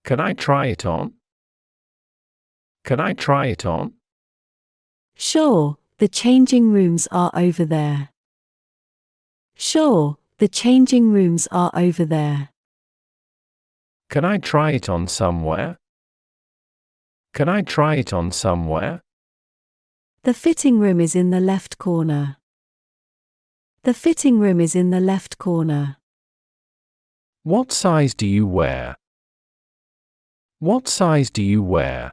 Can I try it on? Can I try it on? Sure, the changing rooms are over there. Sure, the changing rooms are over there. Can I try it on somewhere? Can I try it on somewhere? The fitting room is in the left corner. The fitting room is in the left corner. What size do you wear? What size do you wear?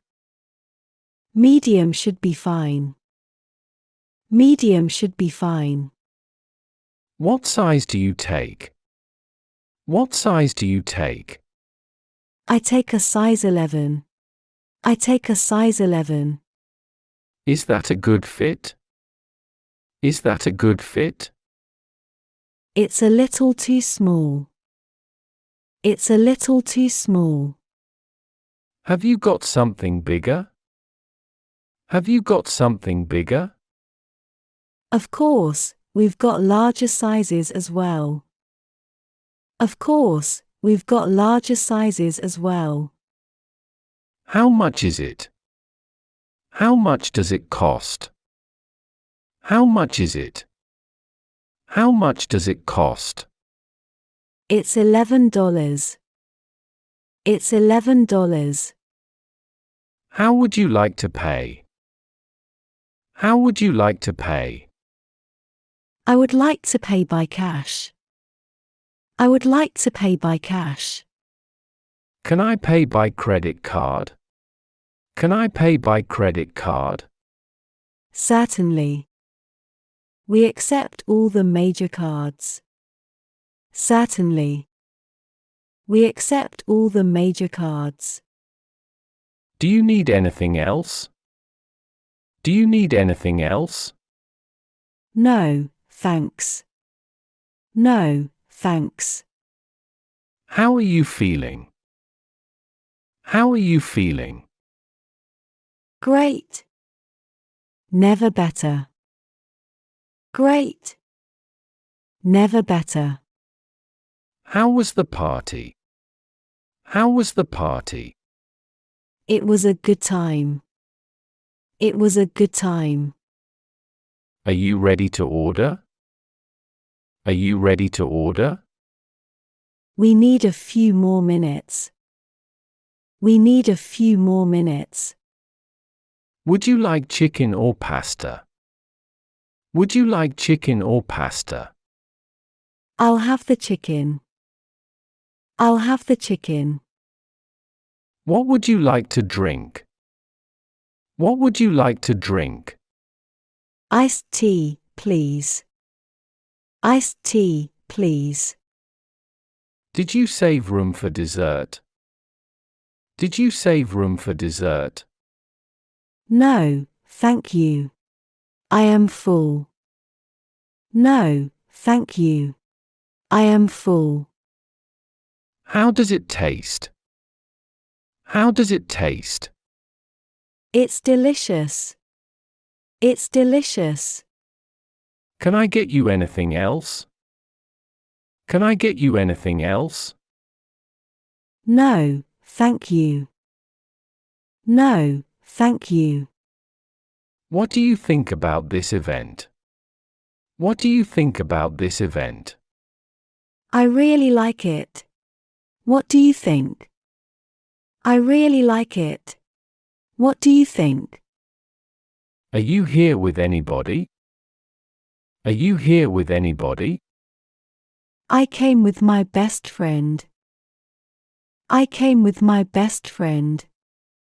Medium should be fine. Medium should be fine. What size do you take? What size do you take? I take a size 11. I take a size 11. Is that a good fit? Is that a good fit? It's a little too small. It's a little too small. Have you got something bigger? Have you got something bigger? Of course, we've got larger sizes as well. Of course, we've got larger sizes as well. How much is it? How much does it cost? How much is it? How much does it cost? It's $11. It's $11. How would you like to pay? How would you like to pay? I would like to pay by cash. I would like to pay by cash. Can I pay by credit card? Can I pay by credit card? Certainly. We accept all the major cards. Certainly. We accept all the major cards. Do you need anything else? Do you need anything else? No, thanks. No, thanks. How are you feeling? How are you feeling? Great. Never better. Great. Never better. How was the party? How was the party? It was a good time. It was a good time. Are you ready to order? Are you ready to order? We need a few more minutes. We need a few more minutes. Would you like chicken or pasta? Would you like chicken or pasta? I'll have the chicken. I'll have the chicken. What would you like to drink? What would you like to drink? Iced tea, please. Iced tea, please. Did you save room for dessert? Did you save room for dessert? No, thank you. I am full. No, thank you. I am full. How does it taste? How does it taste? It's delicious. It's delicious. Can I get you anything else? Can I get you anything else? No, thank you. No, thank you. What do you think about this event? What do you think about this event? I really like it. What do you think? I really like it. What do you think? Are you here with anybody? Are you here with anybody? I came with my best friend. I came with my best friend.